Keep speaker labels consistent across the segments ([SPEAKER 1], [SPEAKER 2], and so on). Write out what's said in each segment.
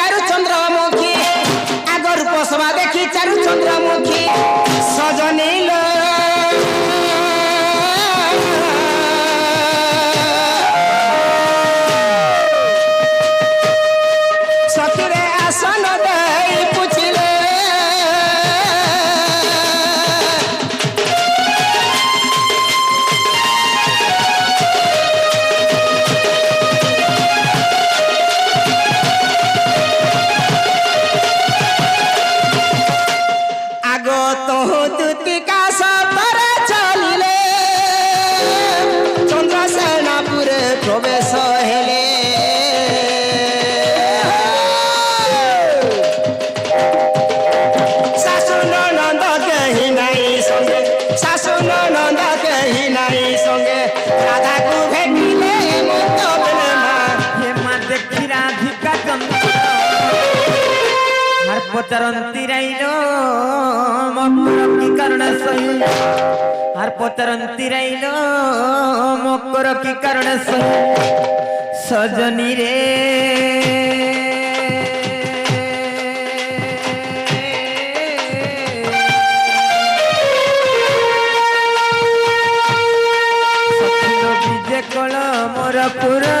[SPEAKER 1] चारु चंद्रमुखी आगर पसवा देखी चारु चंद्रमुखी सजनील सखीरे आसन दे पूछिले
[SPEAKER 2] पचरंती राइलो मकर की कारण सही हर पचरंती राइलो मकर की कारण सही सजनी रे सखिलो बीजे कल मोर पुरा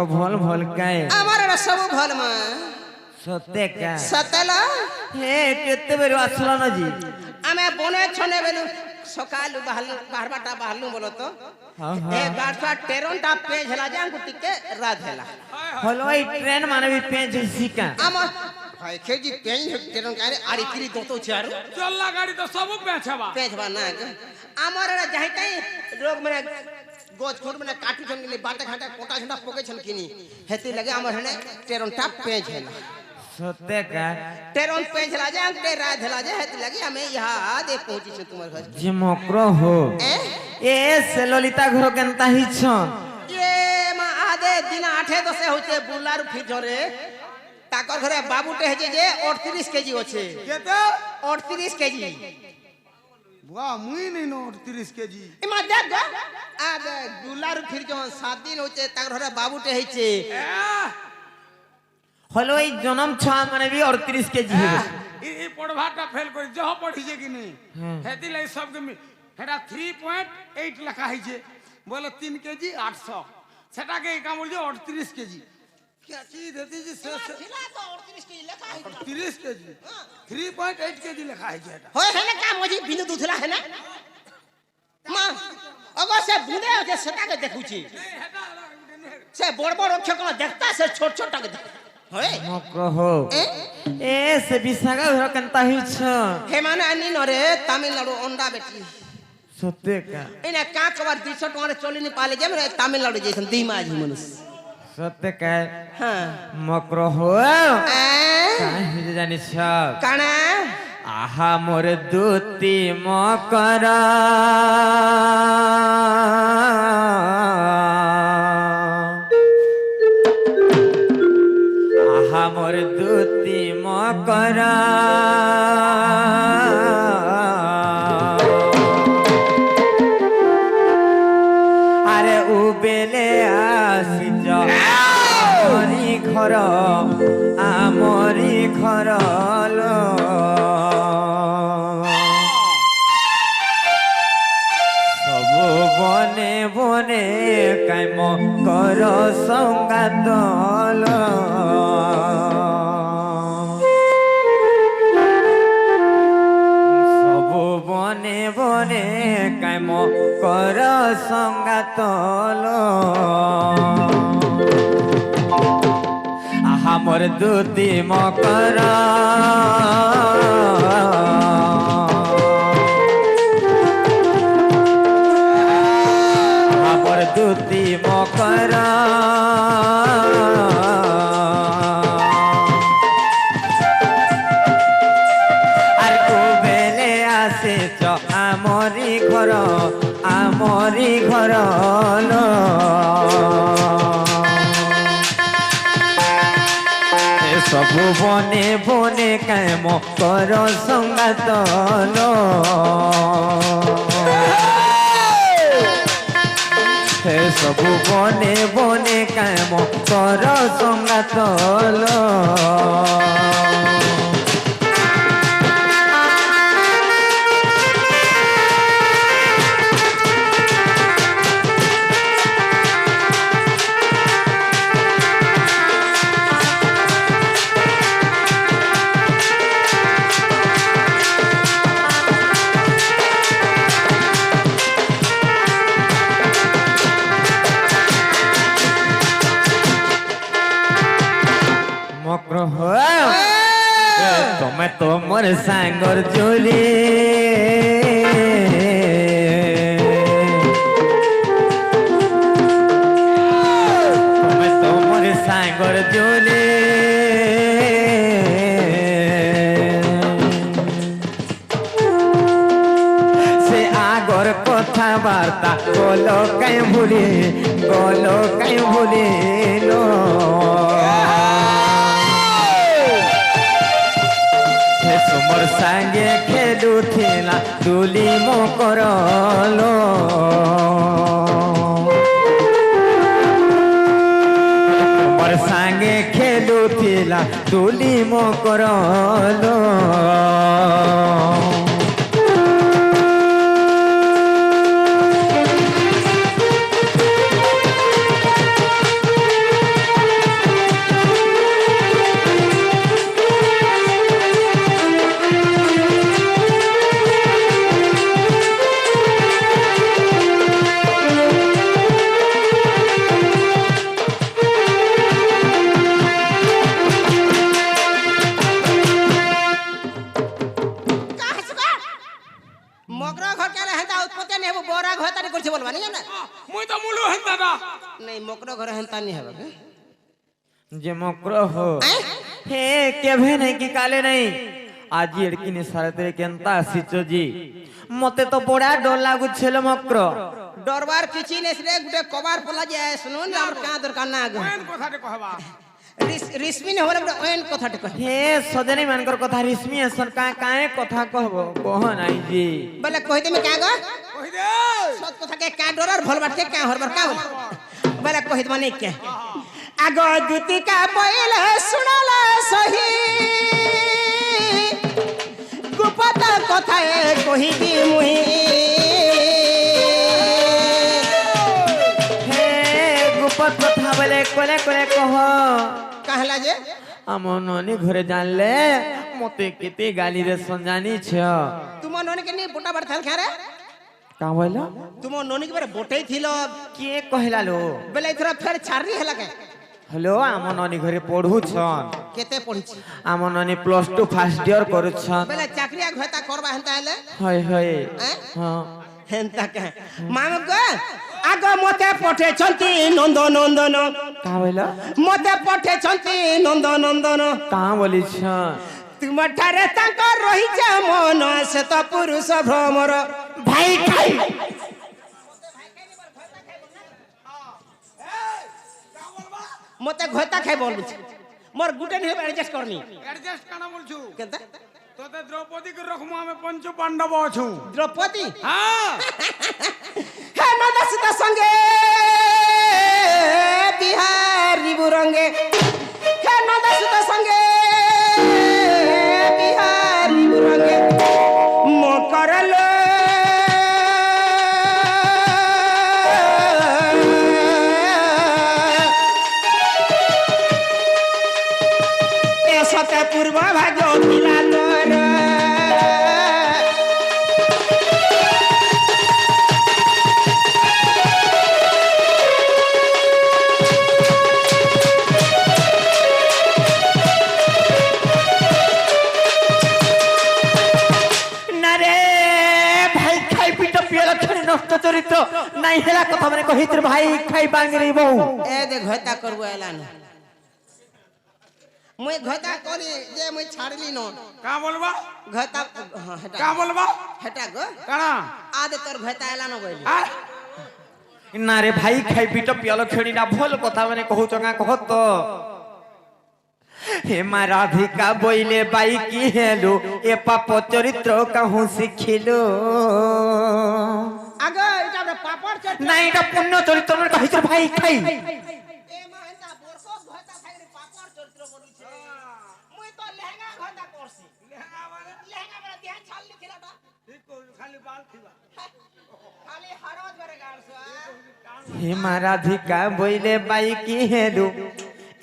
[SPEAKER 2] भल भल गाए
[SPEAKER 1] আমার सब भल मा
[SPEAKER 2] सत्य का
[SPEAKER 1] सतला
[SPEAKER 2] हे केते बेर आसला न जी
[SPEAKER 1] आमे बने छने बेलु सकालु बाहरबाटा बाहरलु बोलो तो ए गाडसा टेरनटा पेज हला जांगु टिके रात हला
[SPEAKER 2] हलवाई ट्रेन माने भी पेज सिका
[SPEAKER 1] आम भाई खेजी पेज टेरन कारे आरी किरी दतो छारु
[SPEAKER 3] चलला गाड़ी तो सब
[SPEAKER 1] पेछबा ना हमर जाहि कई रोग मने गोज खोट मने काटू छन के बाटे घाटा कोटा झंडा पोके छन किनी हेती लगे हमर हने टेरन टा पेज हला
[SPEAKER 2] सत्य का
[SPEAKER 1] टेरन पेज हला जांग ते रात हला जे हेती लगे हमें यहां दे पहुंची छ तुमर घर
[SPEAKER 2] जे मकरो हो ए से ललिता घर केनता ही छन
[SPEAKER 1] ये मा आदे दिन 8 10 होचे बुलारु फिजरे ताकर घरे बाबूटे हेजे जे 38 केजी होचे
[SPEAKER 3] केते
[SPEAKER 1] 38 केजी
[SPEAKER 3] बुआ मुई नहीं नो 30 केजी
[SPEAKER 1] इमा देख आदे बुलारु फिर जो 7 दिन होचे ताकर घरे बाबूटे हेचे
[SPEAKER 2] हलवाई जन्म छ माने भी 38 केजी है
[SPEAKER 3] ई पढ़वाटा फेल कर जह पढ़ी जे कि नहीं हेती लै सब के हेडा 3.8 लिखा है जे बोले 3 केजी 800 सेटा के काम बोल जे 38 केजी क्या चीज देती जी से
[SPEAKER 1] खिला तो 38 केजी लिखा है
[SPEAKER 3] 38 केजी 3.8 केजी लिखा है जे
[SPEAKER 1] होय है ना काम होजी बिनु दूधला है ना मां अगर से बुंदे जे सेटा के देखु छी से बड़ बड़ अक्षर को देखता से छोट छोट के होय
[SPEAKER 2] मकरो हो ए से बिसागा घर केनता ही छ
[SPEAKER 1] हे माने अन्नी नरे तमिलनाडु अंडा बेटी
[SPEAKER 2] सत्य का
[SPEAKER 1] इने का कवर 200 टका रे चोली नि पाले जे रे तमिलनाडु जैसन दिमागी मनुष्य
[SPEAKER 2] सत्य का
[SPEAKER 1] हां
[SPEAKER 2] मकरो हो काहे जानि छ
[SPEAKER 1] काना
[SPEAKER 2] आहा मोर दूती मकरा आहा मोर दूती मकरा अरे उबेले आसी जामरी घर आमरी घर लो बने बने कायम कर संगातल सब बने बने कायम कर संगातल आहा मोर दूती मकरा दूती मकरा आर को बेले आसे च आमरी घर লো ସବୁ বনে বনে কাম কর সংগাত লো হে ସବୁ বনে বনে কাম কর সংগাত লো তুমি তো মোর সাঙ্গর জুলি তুমি তো মোর সাঙ্গর জুলি সে আগর কথাবার্তা গলো কাই ভুলি লো মোর সাঙ্গে খেলুথিলা তুলি মকর লো মোর সাঙ্গে খেলুথিলা তুলি মকর লো
[SPEAKER 1] মগরা ঘর কেন হেন্তা উৎপত্তি নেই হবো বড়া ঘর তারি করছে বলবা নি না
[SPEAKER 3] মুই তো মুলু হেন্তা দা
[SPEAKER 1] नहीं মগরা ঘর হেন্তা নি হবে
[SPEAKER 2] যে মকর হো হে কেভে নাই কি কালে নাই আজি এড়কিনি সারাতে কেনতা আসিছো জি মতে তো বড়া ডর লাগুছিল মকর
[SPEAKER 1] ডরবার কিছু নেই রে গুটে কবার পলা যায় শুনুন আর কা দরকার না আগে
[SPEAKER 3] কোন কথাতে কহবা
[SPEAKER 1] রিসমি ne হলে ওন কথাটা কই
[SPEAKER 2] হে সজনে মানকর কথা রিসমি আসন কায়ে কথা কহব কহ নাই জি
[SPEAKER 1] বলে কই তুমি কা গো
[SPEAKER 3] কই দে
[SPEAKER 1] সত কথা কে কা ডরার ভলবার কে কা হরবার কা বলে কই মানে কে আগো দুতিকা বইলে শুনালা সহি গুপত কথা কহিবি মুই
[SPEAKER 2] হে গুপত কথা বলে কোলে কোলে কহ
[SPEAKER 1] कहला जे
[SPEAKER 2] আমার ননি ঘরে জানলে মতে কেতে গালি রে সঞ্জানি ছ
[SPEAKER 1] तुम नोनी के नहीं बोटा बड़ थल खारे
[SPEAKER 2] का बोला
[SPEAKER 1] तुम नोनी के बारे बोटे थिलो
[SPEAKER 2] কে কহিলা লো
[SPEAKER 1] बेले इथरा फेर छारी हला के
[SPEAKER 2] হ্যালো আমার ননি ঘরে পড়ু ছন
[SPEAKER 1] केते पढ़िछि
[SPEAKER 2] আমার ননি +2 ফার্স্ট ইয়ার করু ছন
[SPEAKER 1] बेले चाकरिया घता करबा हेंता हेले
[SPEAKER 2] হয় হয়
[SPEAKER 1] हैं
[SPEAKER 2] হ্যাঁ
[SPEAKER 1] हेंता के मामा गो आगो मते पठे छंती नंद नंदन
[SPEAKER 2] का बोला
[SPEAKER 1] मते पठे छंती नंद नंदन
[SPEAKER 2] का बोली छ
[SPEAKER 1] तुम ठारे तांक रही जा मन से तो पुरुष भ्रमर भाई खाई मते घता खाई बोलु मोर गुटे नहीं एडजस्ट करनी
[SPEAKER 3] एडजस्ट काना बोलछु
[SPEAKER 1] केता
[SPEAKER 3] তোতে দ্রৌপদী কে রখমু আমি পঞ্চ পাণ্ডব অছু
[SPEAKER 1] द्रौपदी
[SPEAKER 3] হ্যাঁ
[SPEAKER 1] हे नदसिता संगे बिहारी बुरंगे हे नदसिता संगे बिहारी बुरंगे मोकरलो सते पूर्व भाग्य पिला तोर
[SPEAKER 2] নষ্ট চরিত্র নাই হেলা কথা মানে কহিত্র ভাই খাই বাঙ্গরি বউ
[SPEAKER 1] ए दे घता करबो एलान मुई घता कोनी जे मुई छाड़ली न
[SPEAKER 3] কা বলবা
[SPEAKER 1] घता हां
[SPEAKER 3] কা বলবা
[SPEAKER 1] हटा गो
[SPEAKER 3] কানা
[SPEAKER 1] आदे तोर घता एलान गइली
[SPEAKER 3] আয়
[SPEAKER 2] না রে ভাই খাই পিট পিয়াল খেড়ি না ভুল কথা মানে কহুছ না কহত হে মা রাধিকা বইলে বাই কি হেলো এ পাপ চরিত্র কাহু শিখিলো
[SPEAKER 1] আগে এটা আমরা পাপড় চরিত্র
[SPEAKER 2] না এটা পুণ্য চরিত্র মানে কহিছ ভাই খাই
[SPEAKER 1] এ মা এন্তা বরকো ঘটা থাকলে পাপড় চরিত্র বলুছে মুই তো লেহেঙ্গা ঘটা করছি লেহেঙ্গা বড় দিয়া ছাল লিখিলাটা
[SPEAKER 3] ঠিক কইছো খালি বাল থিবা
[SPEAKER 1] খালি হরদ বরে গালছ
[SPEAKER 2] হে মা রাধিকা বইলে বাই কি হেলো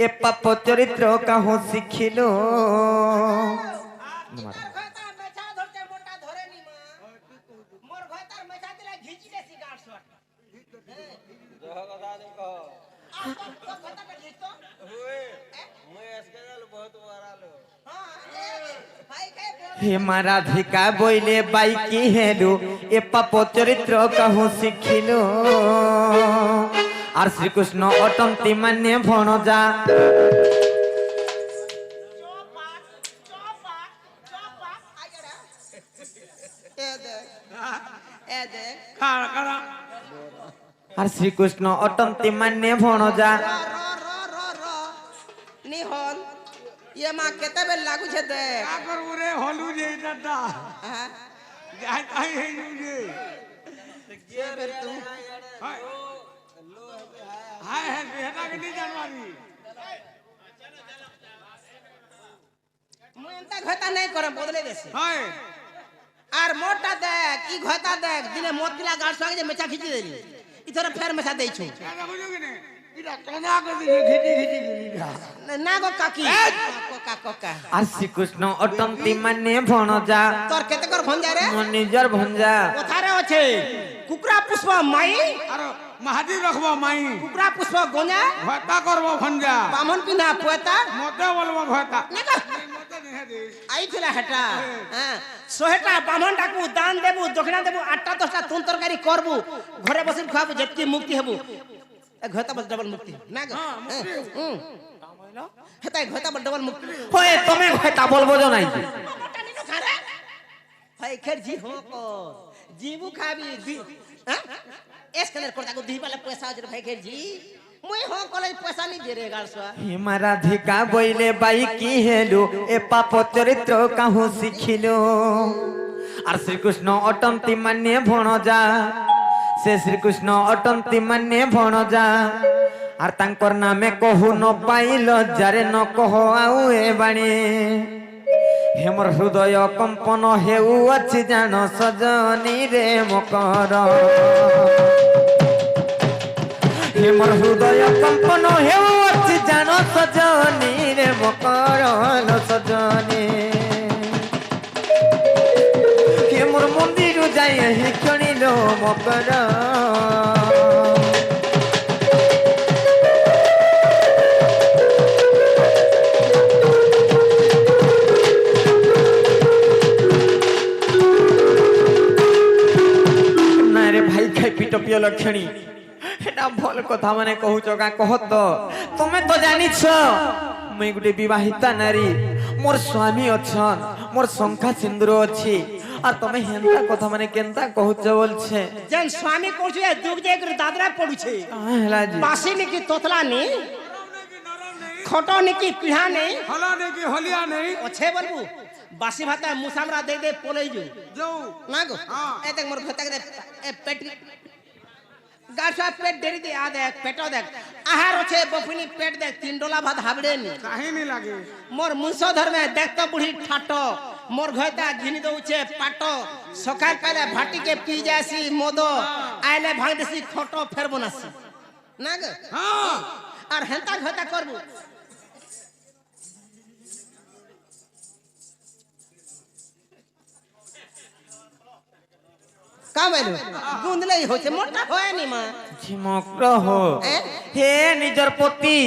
[SPEAKER 2] এ পাপ চরিত্র কাহু শিখিলো
[SPEAKER 1] মোর ঘটা মেছা ধরতে মোটা ধরে নি মা মোর ঘটার মেছা দিলে ঘিচি দেছি গালছ জহ কথা দে কহ তো ঘটা কে ঘিচতো হুয়ে মুই আজকে জাল বহুত বারালো হ্যাঁ ভাই কে
[SPEAKER 2] হে মা রাধিকা বইলে বাই কি হেলো এ পাপ চরিত্র কাহু শিখিলো আর শ্রীকৃষ্ণ অটন্তি মানে ভণজা
[SPEAKER 3] খাড়া খাড়া
[SPEAKER 2] আর শ্রীকৃষ্ণ অটন্তি মানে ভণজা
[SPEAKER 1] নিহল ইয়ে মা কেতেবে লাগুছে দেখ
[SPEAKER 3] আগর উরে হলু যে দাদা
[SPEAKER 1] হ্যাঁ
[SPEAKER 3] যাই তাই হেই যে
[SPEAKER 1] ফের তুম
[SPEAKER 3] হায় হায় বেটা কে নি জানবারি
[SPEAKER 1] মুই এন্তা ঘটা নাই করে বদলে দেছি
[SPEAKER 3] হায়
[SPEAKER 1] আর মোটা দেখ ই ঘটা দেখ দিনে মত দিলা গাড় সঙ্গে যে মেচা খিচি দেলি ইথরে ফের মেচা দেইছো
[SPEAKER 3] এটা বুঝো কি নে এটা কোনা কে দিছে ঘিটি ঘিটি গিরা
[SPEAKER 1] না গো কাকি কোকা কোকা
[SPEAKER 2] আর শ্রীকৃষ্ণ অটন্তি মানে ভণজা
[SPEAKER 1] তোর কেতে কর ভঞ্জা রে
[SPEAKER 2] মন নিজর ভঞ্জা
[SPEAKER 1] কোথারে আছে কুকুরা পুষ্প মাই
[SPEAKER 3] আর মাহাদি রাখবো মাই
[SPEAKER 1] কুকুরা পুষ্প গঞ্জা
[SPEAKER 3] ঘটা করবো ভঞ্জা
[SPEAKER 1] বামন পিনা পোতা
[SPEAKER 3] মতে বলবো ঘটা
[SPEAKER 1] নেগা
[SPEAKER 3] মতে নিহে দে
[SPEAKER 1] আইছিলা হেটা হ্যাঁ সোহেটা বামন ডাকু দান দেবু দক্ষিণা দেবু 8টা 10টা তুন তরকারি করবু ঘরে বসে খাবু যেতকি মুক্তি হবু ঘটা বল ডবল মুক্তি না গো হেতাই ঘটা বল ডবল মুক্তি
[SPEAKER 2] হয়ে তুমি হয়তা বলবো যো নাই
[SPEAKER 1] ভাই খের জি হো কো জিবু খাবি দি হ্যাঁ এস কলর করতা কো দি পালে পয়সা আছে ভাই খের জি মুই হো কলে পয়সা নি দে রে গালসা
[SPEAKER 2] হে মা রাধিকা বইলে বাই কি হেলো এ পাপ চরিত্র কাহু শিখিলো আর শ্রীকৃষ্ণ অটন্তি মানে ভণজা সে শ্রীকৃষ্ণ অটন্তি মানে ভণজা আর তাঙ্কর নামে কহু ন পাইল যারে ন কহ আউ এ বাণী হেমর হৃদয় কম্পন হেউ আছে জান সজনী রে মকর হেমর হৃদয় কম্পন হেউ আছে জান সজনী রে মকর সজনী হেমর মন্দির যাই হি ক্ষণিল মকর না রে ভাই খাই পিট পিয় লক্ষণী এটা ভাল কথা মানে কহুছ কা কহত তুমি তো জানিছ মুই গুটে বিবাহিতা নারী মোর স্বামী অছন মোর শঙ্খা সিন্দুর ଅଛି আর তুমি হেনতা কথা মানে কেনতা কহুছ বলছে
[SPEAKER 1] যেন স্বামী কোছে দুগ দে করে দাদরা পড়ুছে
[SPEAKER 2] হেলা জি
[SPEAKER 1] বাসি নাকি তোতলা নি খটো নাকি পিঢ়া নেই
[SPEAKER 3] হলা নেই কি হলিয়া নেই
[SPEAKER 1] অছে বলবু বাসি ভাতা মুসামরা দে দে পলাই যু
[SPEAKER 3] যাও
[SPEAKER 1] না গো এ দেখ মোর ঘটা দে এ পেট গাছা পেট ডেরি দে আ দেখ পেটো দেখ আহার আছে বফুনি পেট দেখ 3 ডলা ভাত হাবড়ে নি
[SPEAKER 3] কাহিনী লাগে
[SPEAKER 1] মোর মুংশধর মে দেখ তো বুढ़ी ঠাটো মোর ঘয়তা ঘিনি দউছে পাটো সকাল পালে ভাটি के पी जासी मोदो आइले भांग देसी खटो फेर बनासी ना गो
[SPEAKER 3] हां
[SPEAKER 1] আর হেনতা ঘয়তা করবু का बोलू गुंदले होছে মোটা হয় নি মা
[SPEAKER 2] ঝিমক্র হো
[SPEAKER 1] এ?
[SPEAKER 2] হে নিজর পতি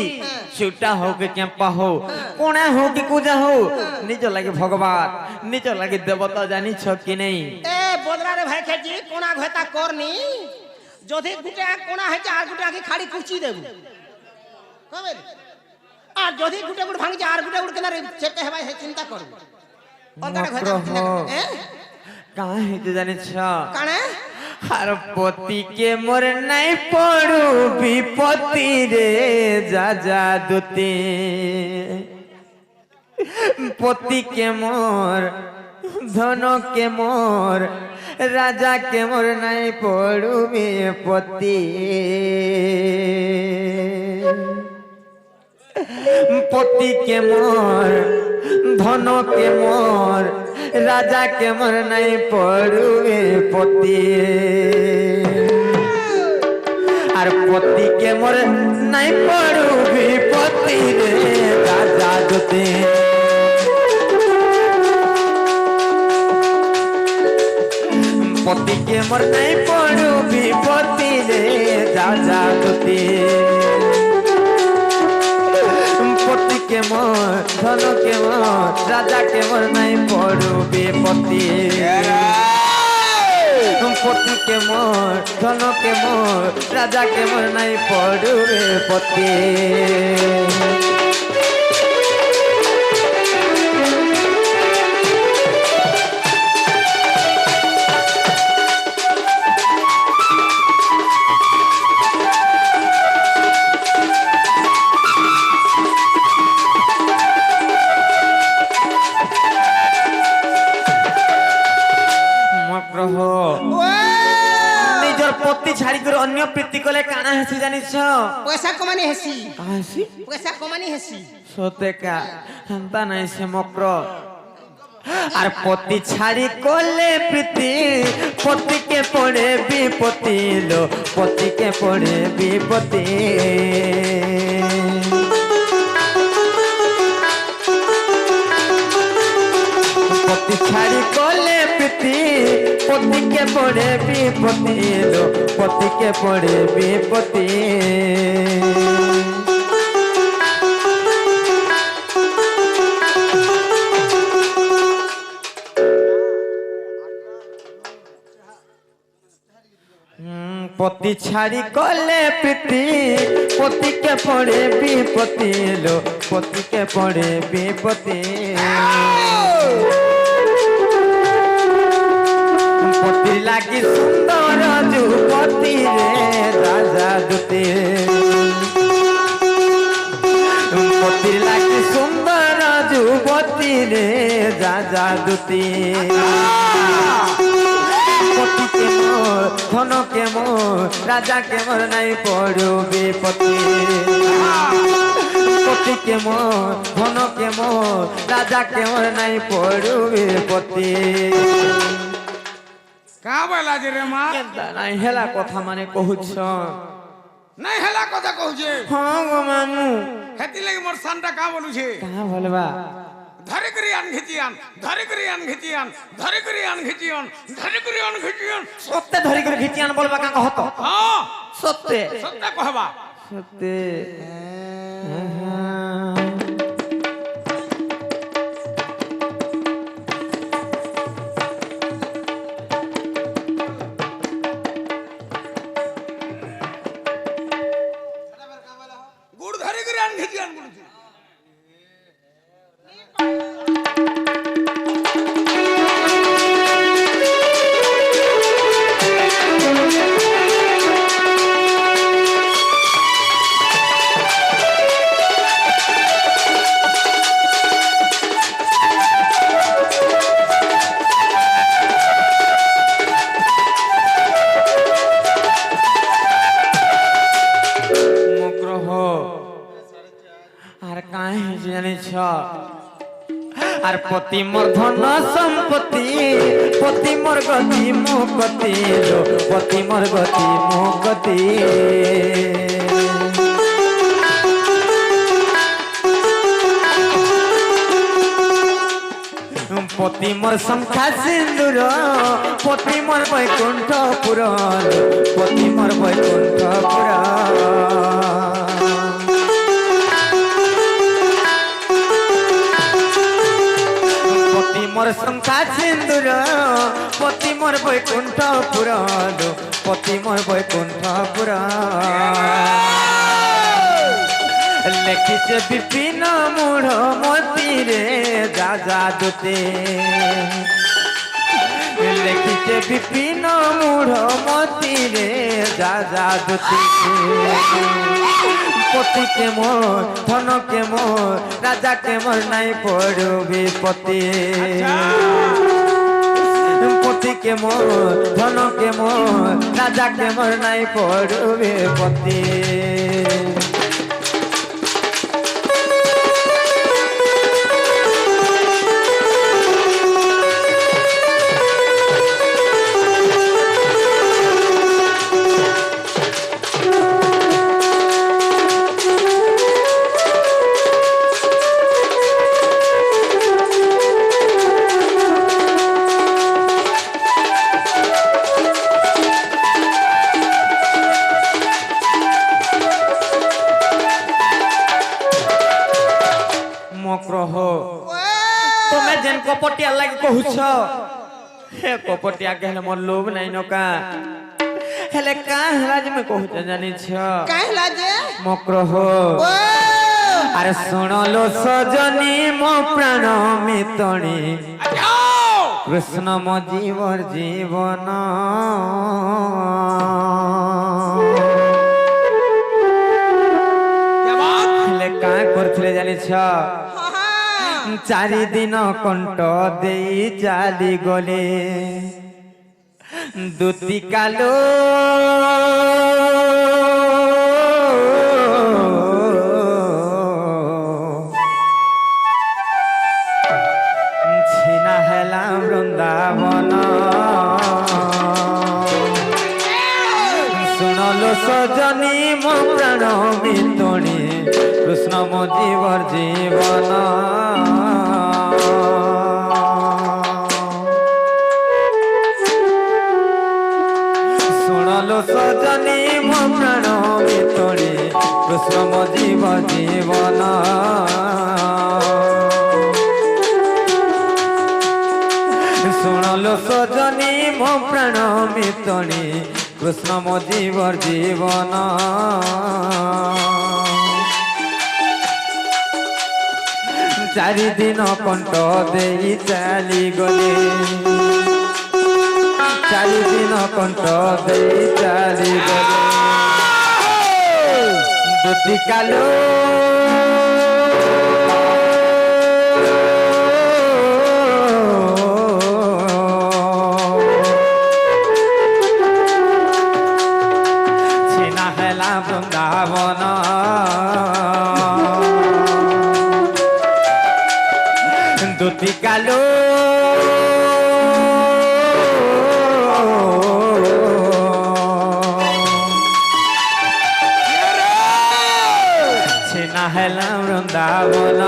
[SPEAKER 2] ছুটা হো কে কেম্পা হো কোণা হো কি কুজা হো নিজ লাগে ভগবান নিজ লাগে দেবতা জানিছ কি নেই
[SPEAKER 1] এ বদলা রে ভাই খেজি কোনা ঘয়তা করনি যদি গুটে কোনা হইছে আর গুটে আগে খাড়ি কুচি দেবু কবে আর যদি গুটে গুট ভাঙি আর গুটে গুট কেনা চেপে হেবাই হে চিন্তা করব অন্তরে ঘয়তা
[SPEAKER 2] মক্র হো
[SPEAKER 1] এ
[SPEAKER 2] কাহে যে জানিছ
[SPEAKER 1] কানে
[SPEAKER 2] আর পতিকে মোর নাই পড়ু বিপত্তি রে যা যা দুতে পতিকে মোর ধনকে মোর রাজাকে মোর নাই পড়ু বিপত্তি পতিকে মোর ধনকে মোর রাজাকে মোর নাই পড়ুবে পতি আর পতিকে মোর নাই পড়ুবি পতি রে রাজা দুতে পতিকে মোর নাই পড়ুবি পতি রে রাজা দুতে পতিকে মোর ধনকে মোর রাজাকে মোর নাই পড়ুবে পতি পতিকে মোর ধনকে মোর রাজাকে মোর নাই পড়ুবে পতি নিজর পতি ছাড়ি করে অন্য প্রীতি কলে কানা হেসি জানিছ
[SPEAKER 1] পয়সা কমানি হেসি
[SPEAKER 2] হেসি
[SPEAKER 1] পয়সা কমানি হেসি
[SPEAKER 2] সতে কা হেন্তা নাই সে মক্র আর পতি ছাড়ি করলে প্রীতি পতিকে পড়ে বিপত্তি লো পতিকে পড়ে বিপত্তি পতি ছাড়ি করলে প্রীতি পতিকে পড়ে বিপত্তি লো পতিকে পড়ে বিপত্তি পতি ছাড়ি করলে প্রীতি পতিকে পড়ে বিপত্তি লো পতিকে পড়ে বিপত্তি পতি লাগি সুন্দর যুবতী রে রাজা দুতে পতি লাগি সুন্দর যুবতী রে রাজা দুতে পতিকে মোর ধনকে মোর রাজাকে মোর নাই পড়বে পতি পতিকে মোর ধনকে মোর রাজাকে মোর নাই পড়বে পতি
[SPEAKER 3] কা বলা যে রে মা
[SPEAKER 2] নাই হেলা কথা মানে কহুছ
[SPEAKER 3] নাই হেলা কথা কହୁছে
[SPEAKER 2] হ্যাঁ গো মামু
[SPEAKER 3] হেতি লাগি মোর সানটা কা বলুছে
[SPEAKER 2] কা বলবা
[SPEAKER 3] ধরে করে আন ঘিচিয়ান ধরে করে আন ঘিচিয়ান ধরে করে আন ঘিচিয়ান ধরে করে আন ঘিচিয়ান
[SPEAKER 2] সত্যি ধরি করে ঘিটিয়ান বলবা কা কহত
[SPEAKER 3] হ্যাঁ
[SPEAKER 2] সত্যি
[SPEAKER 3] সত্য কহবা
[SPEAKER 2] সত্যি
[SPEAKER 3] গুড় ধরে করে আন ঘিচিয়ান বলুছে
[SPEAKER 2] আর কাই জানিছ আর পতি মোর ধন সম্পত্তি পতি মোর গতি মুকতি পতি মোর গতি মুকতি পতি মোর সংখ্যা সিন্দুর পতি মোর বৈকুণ্ঠপুর পতি মোর বৈকুণ্ঠপুর পতি মোর সংখ্যা সিন্দুর পতি মোর বৈকুণ্ঠপুর পতি মোর বৈকুণ্ঠপুর লেখিছে বিপিন মূঢ় মতি রে রাজা দুতে লেখিছে বিপিন মূঢ় মতিরে যা যা দুতি পতিকে মোর ধনকে মোর রাজাকে মোর নাই পড়বে পতি পতিকে মোর ধনকে মোর রাজাকে মোর নাই পড়বে পতি তুমি যেন কপটিয়া লাগে কহুছ হে কপটিয়া কেহলে মোর লোভ নাই নকা হেলে কা হেলা যে মে কহুছ জানিছ
[SPEAKER 1] कहला जे
[SPEAKER 2] মক্রহ
[SPEAKER 1] ओ
[SPEAKER 2] আরে শুনলো সজনী মো প্রাণ মিতণী কৃষ্ণ মো জীবর জীবন হেলে কা করছিলে জানিছ চারি দিন কণ্ঠ দেই চালি গলে দুতি কালো ছিনা হেলা বৃন্দাবন শুনলো সজনী মো প্রাণ মিতণী কৃষ্ণ মো জীবর জীবন শুনলো সজনী মো প্রাণ মিতণী কৃষ্ণ মো জীব জীবন শুনলো সজনী মো প্রাণ মিতণী কৃষ্ণ মো জীবর জীবন চারি দিন কণ্ঠ দেই চালি গলে চারি দিন কণ্ঠ দেই চালি গলে দুটি কালো ছিনা হেলা বৃন্দাবন দুটি কালো ছিনা হেলা বৃন্দাবন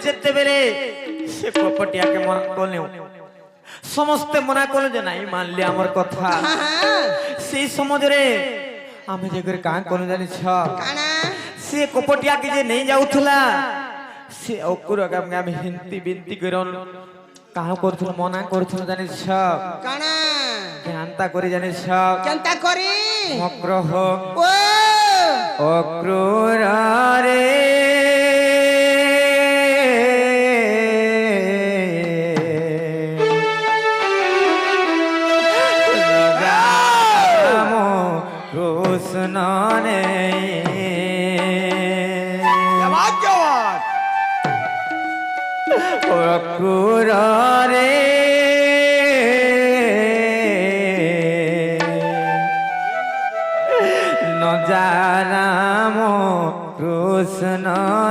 [SPEAKER 2] যেতেবেলে সে কপটিয়াকে মনা করলেও সমস্তে মনা করলে যে নাই মানলে আমার কথা সেই সমাজরে আমি যে করে কাঁ কোন জানিছ সে কপটিয়াকে যে নেই যাউথলা সে অকুর আমি হিন্তি বিনতি করন কাহ করথুল মনা করথুল জানিছ
[SPEAKER 1] কানা
[SPEAKER 2] জ্ঞানতা করে জানিছ
[SPEAKER 1] কেনতা করি
[SPEAKER 2] মগ্রহ
[SPEAKER 1] ও
[SPEAKER 2] অক্রূর রে কৃষ্ণ নে অক্রূর রে নজারাম কৃষ্ণ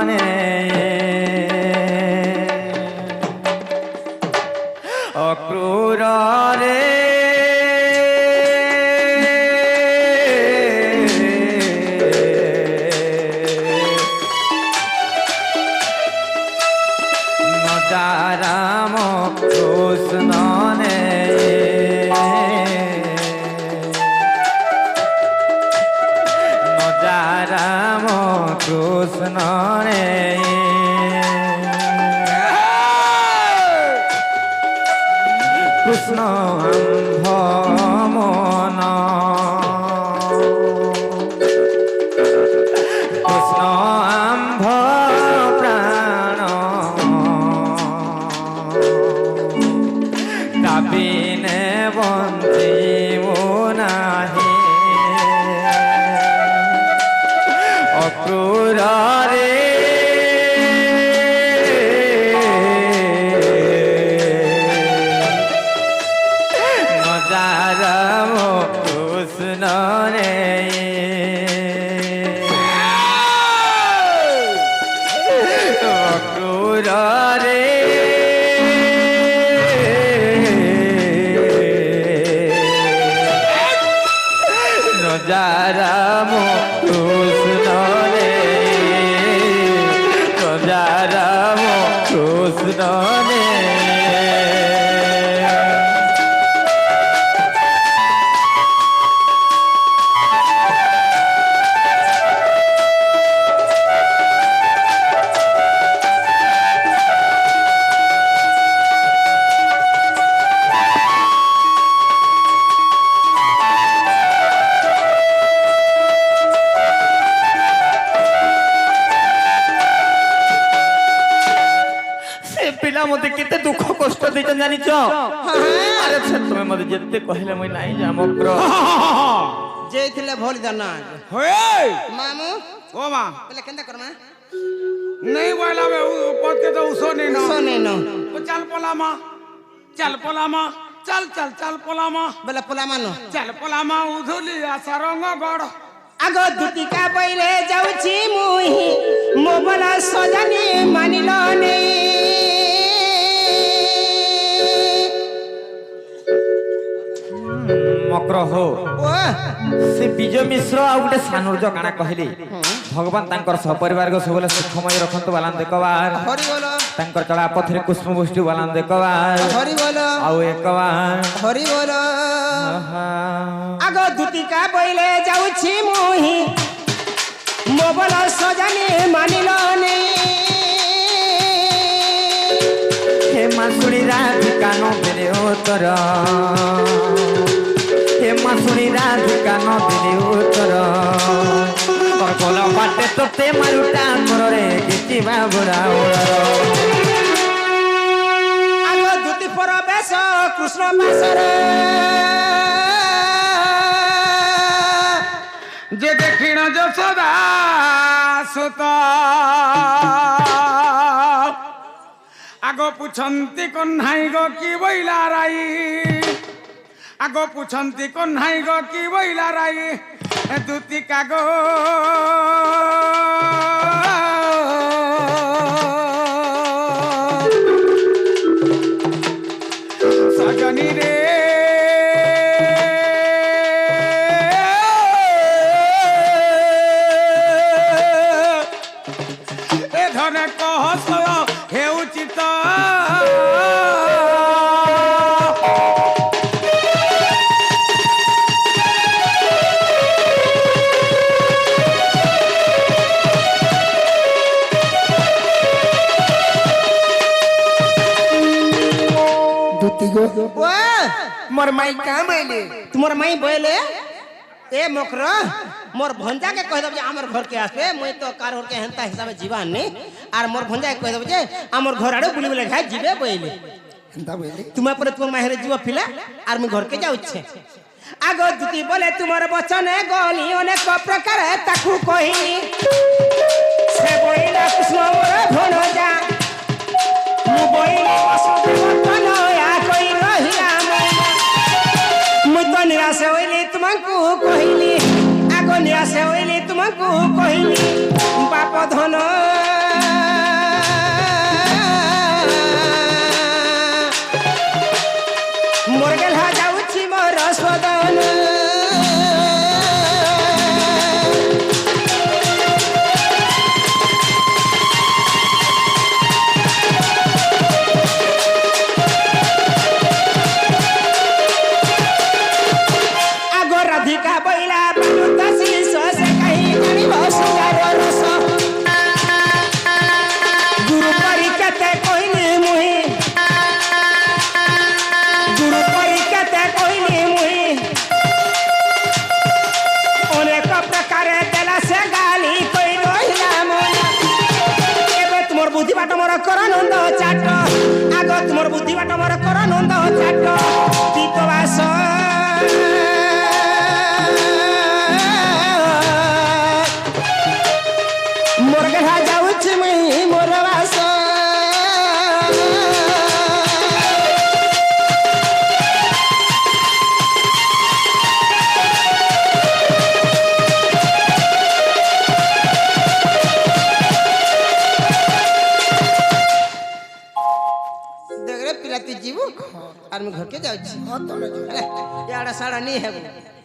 [SPEAKER 2] নে অক্রূর রে কৃষ্ণ রে কৃষ্ণ আম্ভ মন কৃষ্ণ আম্ভ প্রাণ তাবিনে বঞ্চিব নাহি অক্রূর রে নজারম কৃষ্ণ রে অক্রূর রে নজারম কৃষ্ণ রে নজারম কৃষ্ণ রে পিলা মতে কেতে দুঃখ কষ্ট দিতে জানিছ আরে তুমি মতে যেতে কহিলে মই নাই যামক্র
[SPEAKER 1] যেইଥିଲେ ভল জানা
[SPEAKER 3] होए
[SPEAKER 1] মামু
[SPEAKER 3] ओ मां
[SPEAKER 1] বলে কেনতা করমা
[SPEAKER 3] नहीं बोला बे ऊपर के तो उसो नहीं ना
[SPEAKER 1] শোনে ন
[SPEAKER 3] वो चल पोला मां चल चल पोला मां
[SPEAKER 1] বলে পোলা মানো
[SPEAKER 3] चल पोला मां उधुली आशा रंग गड़
[SPEAKER 1] আগ দুতিকা বইলে যাউছি মুহি মো বলা সজানি মানিল নেই
[SPEAKER 2] মক্র হো
[SPEAKER 1] ও
[SPEAKER 2] সে বিজয় মিশ্র আর গোটে সানুর্য কাଣା কহিলি ভগবান তাঙ্কর সপরিবার সবলে সুখময় রখন্তু বালান দেখবার
[SPEAKER 1] হরি বল
[SPEAKER 2] তাঙ্কর চড়া পথরে পুষ্পবৃষ্টি বালান দেখবার
[SPEAKER 1] হরি বল
[SPEAKER 2] আউ একবার
[SPEAKER 1] হরি বল
[SPEAKER 2] আহা।
[SPEAKER 1] আগ দুতিকা বইলে যাউছি মুহি মো বলা সজানি মানিল নেই
[SPEAKER 2] হে মাসুড়ি রাধিকা নদিনে উত্তর হে মাসুড়ি রাধিকা নদিনে উত্তর কল বাটে তোতে মারুটা মরে গিচিবা বুড়া
[SPEAKER 1] আগ দুতি পরবেশ কৃষ্ণ পাশরে
[SPEAKER 3] जे देखिण যশোদা সুত আগ পুছন্তি কন্হাই গো কি বইলা রাই আগ পুছন্তি কন্হাই গো কি বইলা রাই দুতি কাগ সজনী রে এ ধরে কহস হেউচি তো
[SPEAKER 1] দুতি গো ও মোর মাই কাম আইলে তোমার মাই বইলে এ মকর মোর ভঞ্জা के कह दब जे हमर घर के आसे मुई तो कार घर के हंता हिसाबे जीवान ने आर मोर भंजा के कह दब जे हमर घर आड़े बुली बुले खाइ जीवे बइले हंता बइले तुमा पर तुम माहरे जीव फिला आर मैं घर के जाउ छे आगो दुती बोले तुमर वचन गली अनेक प्रकार ताकू कहिनी से बइला कृष्ण मोर भणजा मु बइला वसुदेव तनया कहि रहिला मुई तो निराश होइली तुमको कहिली आगो निराश होइली तुमको कहिली बाप धन मोर गेला जाउछि मोर स्वदन বুদ্ধি বাট মোর কর নন্দ চাট আগ তোমার বুদ্ধি বাট মোর কর নন্দ চাট পিতবাস মোর গা যাଉଛି মুই মোর বাস देख रे पिला तू जीवो और मैं घर के जाऊँ याड़ा साड़ा नहीं है